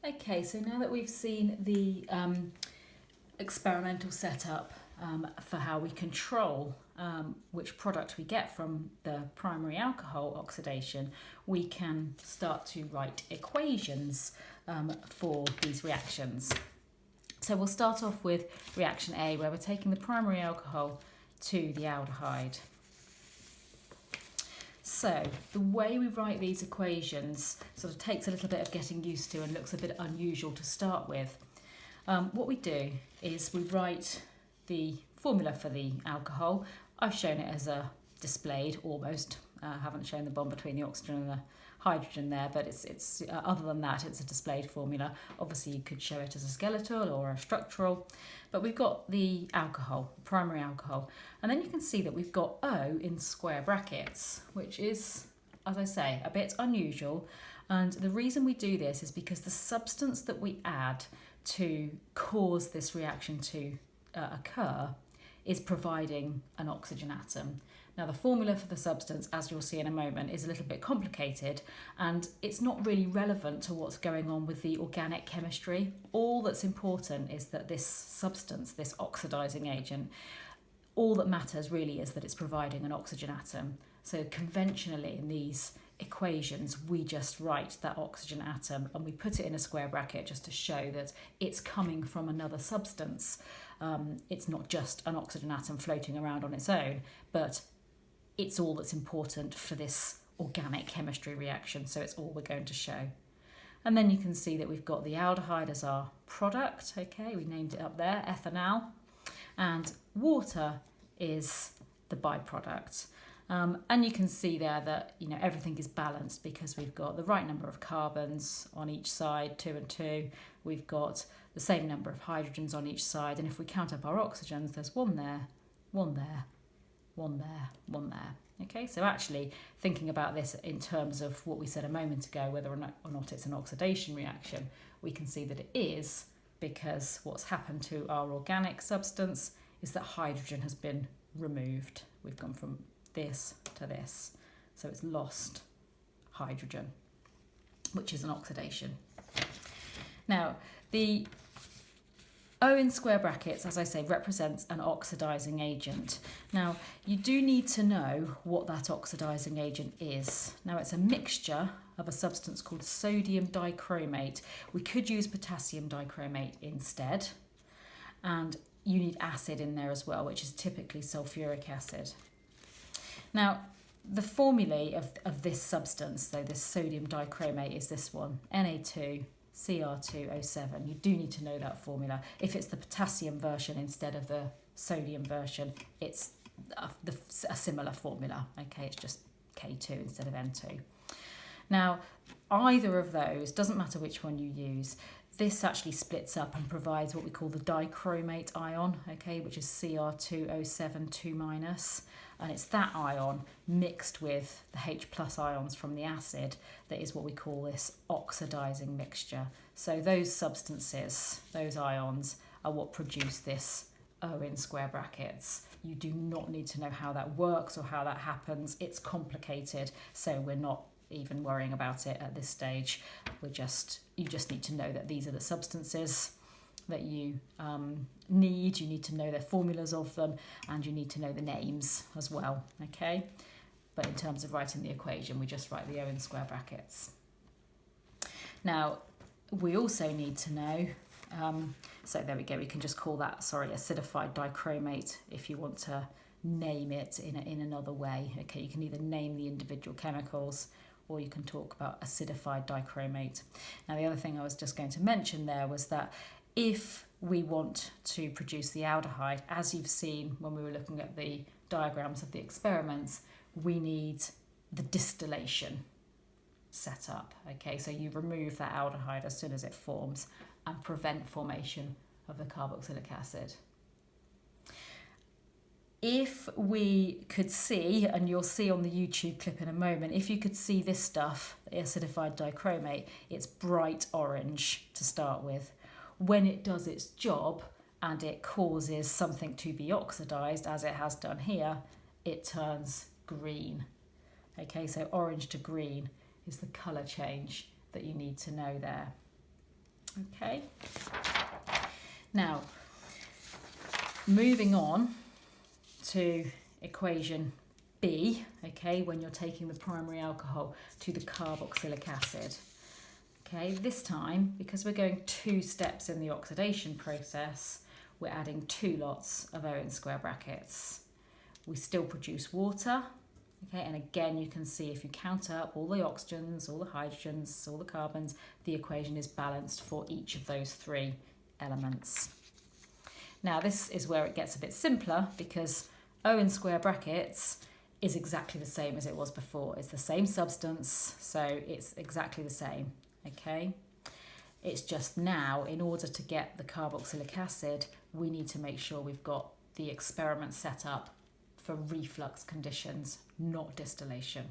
Okay, so now that we've seen the experimental setup for how we control which product we get from the primary alcohol oxidation, we can start to write equations for these reactions. So we'll start off with reaction A, where we're taking the primary alcohol to the aldehyde. So the way we write these equations sort of takes a little bit of getting used to and looks a bit unusual to start with. What we do is we write the formula for the alcohol. I've shown it as a displayed almost. I haven't shown the bond between the oxygen and the hydrogen there, but it's other than that, it's a displayed formula. Obviously, you could show it as a skeletal or a structural, but we've got the alcohol, primary alcohol, and then you can see that we've got O in square brackets, which is, as I say, a bit unusual. And the reason we do this is because the substance that we add to cause this reaction to occur is providing an oxygen atom. Now, the formula for the substance, as you'll see in a moment, is a little bit complicated, and it's not really relevant to what's going on with the organic chemistry. All that's important is that this substance, this oxidizing agent, all that matters really is that it's providing an oxygen atom. So conventionally in these equations, we just write that oxygen atom and we put it in a square bracket just to show that it's coming from another substance. It's not just an oxygen atom floating around on its own, but it's all that's important for this organic chemistry reaction, so it's all we're going to show. And then you can see that we've got the aldehyde as our product, okay, we named it up there, ethanal, and water is the byproduct. And you can see there that everything is balanced because we've got the right number of carbons on each side, 2 and 2. We've got the same number of hydrogens on each side, and if we count up our oxygens, there's one there, one there, one there, one there. Okay, so actually thinking about this in terms of what we said a moment ago, whether or not it's an oxidation reaction, we can see that it is, because what's happened to our organic substance is that hydrogen has been removed. We've gone from this to this, so it's lost hydrogen, which is an oxidation. Now, the O in square brackets, as I say, represents an oxidizing agent. Now, you do need to know what that oxidizing agent is. Now, it's a mixture of a substance called sodium dichromate. We could use potassium dichromate instead, and you need acid in there as well, which is typically sulfuric acid. Now, the formulae of this substance, so this sodium dichromate, is this one, Na2Cr2O7. You do need to know that formula. If it's the potassium version instead of the sodium version, it's a similar formula. Okay, it's just K2 instead of N2. Now, either of those, doesn't matter which one you use, this actually splits up and provides what we call the dichromate ion, okay, which is Cr2O7 2-, and it's that ion mixed with the H+ ions from the acid that is what we call this oxidizing mixture. So those substances, those ions, are what produce this O in square brackets. You do not need to know how that works or how that happens. It's complicated, so we're not even worrying about it at this stage. You just need to know that these are the substances that you need. You need to know the formulas of them, and you need to know the names as well, okay? But in terms of writing the equation, we just write the O in square brackets. Now, we also need to know, so there we go, we can just call that, acidified dichromate if you want to name it in another way. Okay, you can either name the individual chemicals or you can talk about acidified dichromate. Now, the other thing I was just going to mention there was that if we want to produce the aldehyde, as you've seen when we were looking at the diagrams of the experiments, we need the distillation set up. Okay, so you remove that aldehyde as soon as it forms and prevent formation of the carboxylic acid. If we could see, and you'll see on the YouTube clip in a moment, if you could see this stuff, the acidified dichromate, it's bright orange to start with. When it does its job and it causes something to be oxidized, as it has done here, it turns green. Okay, so orange to green is the colour change that you need to know there. Okay. Now, moving on to equation B, okay, when you're taking the primary alcohol to the carboxylic acid. Okay, this time, because we're going 2 steps in the oxidation process, we're adding 2 lots of O in square brackets. We still produce water, okay, and again you can see if you count up all the oxygens, all the hydrogens, all the carbons, the equation is balanced for each of those 3 elements. Now this is where it gets a bit simpler because O in square brackets is exactly the same as it was before. It's the same substance, so it's exactly the same, okay? It's just now, in order to get the carboxylic acid, we need to make sure we've got the experiment set up for reflux conditions, not distillation.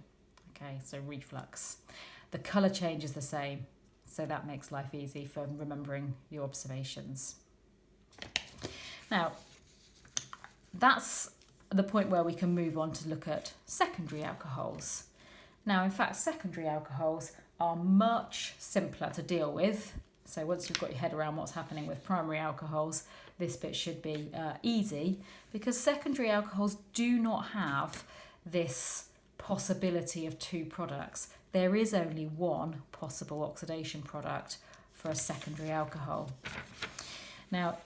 Okay, so reflux. The colour change is the same, so that makes life easy for remembering your observations. Now, that's the point where we can move on to look at secondary alcohols. Now, in fact, secondary alcohols are much simpler to deal with. So once you've got your head around what's happening with primary alcohols, this bit should be easy, because secondary alcohols do not have this possibility of 2 products. There is only one possible oxidation product for a secondary alcohol. Now,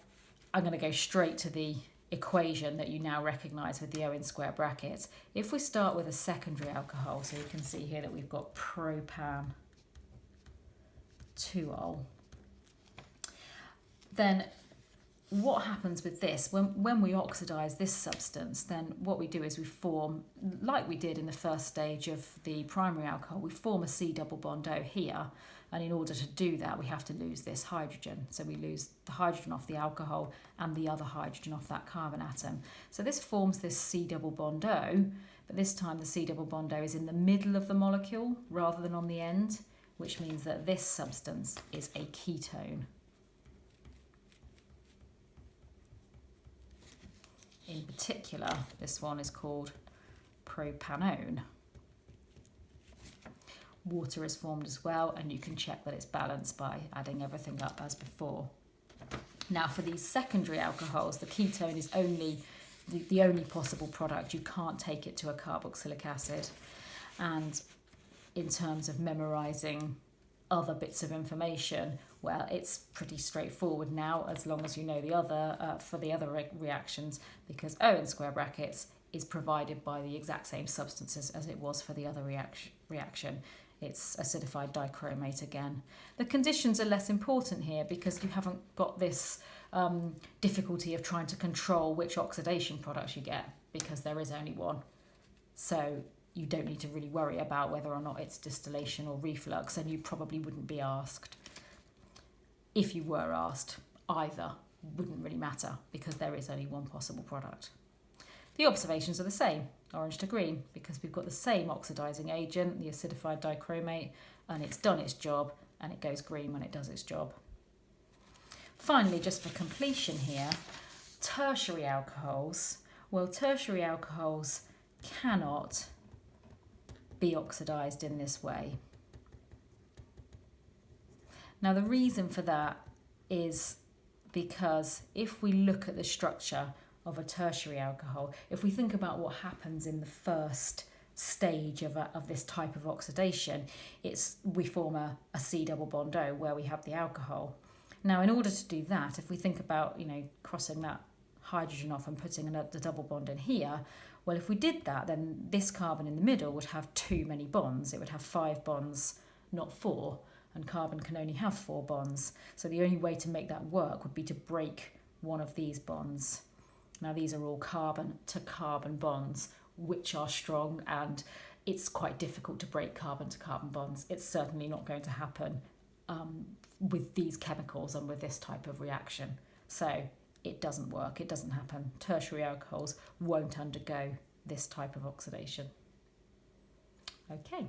I'm going to go straight to the equation that you now recognise with the O in square brackets. If we start with a secondary alcohol, so you can see here that we've got propan 2-ol, then what happens with this, when we oxidise this substance, then what we do is we form, like we did in the first stage of the primary alcohol, we form a C double bond O here, and in order to do that we have to lose this hydrogen. So we lose the hydrogen off the alcohol and the other hydrogen off that carbon atom. So this forms this C double bond O, but this time the C double bond O is in the middle of the molecule rather than on the end, which means that this substance is a ketone. In particular, this one is called propanone. Water is formed as well, and you can check that it's balanced by adding everything up as before. Now, for these secondary alcohols, the ketone is only the only possible product. You can't take it to a carboxylic acid. And in terms of memorising other bits of information, well, it's pretty straightforward now, as long as you know the other for the other reactions, because O in square brackets is provided by the exact same substances as it was for the other reaction. It's acidified dichromate again. The conditions are less important here because you haven't got this difficulty of trying to control which oxidation products you get, because there is only one. So you don't need to really worry about whether or not it's distillation or reflux, and you probably wouldn't be asked. If you were asked, either wouldn't really matter because there is only one possible product. The observations are the same, orange to green, because we've got the same oxidising agent, the acidified dichromate, and it's done its job, and it goes green when it does its job. Finally, just for completion here, tertiary alcohols. Well, tertiary alcohols cannot be oxidised in this way. Now, the reason for that is because if we look at the structure of a tertiary alcohol, if we think about what happens in the first stage of this type of oxidation, we form a C double bond O where we have the alcohol. Now, in order to do that, if we think about, crossing that hydrogen off and putting the double bond in here, well, if we did that, then this carbon in the middle would have too many bonds. It would have 5 bonds, not 4, and carbon can only have 4 bonds. So the only way to make that work would be to break one of these bonds. Now, these are all carbon-to-carbon bonds, which are strong, and it's quite difficult to break carbon-to-carbon bonds. It's certainly not going to happen with these chemicals and with this type of reaction. So it doesn't work, it doesn't happen. Tertiary alcohols won't undergo this type of oxidation. Okay.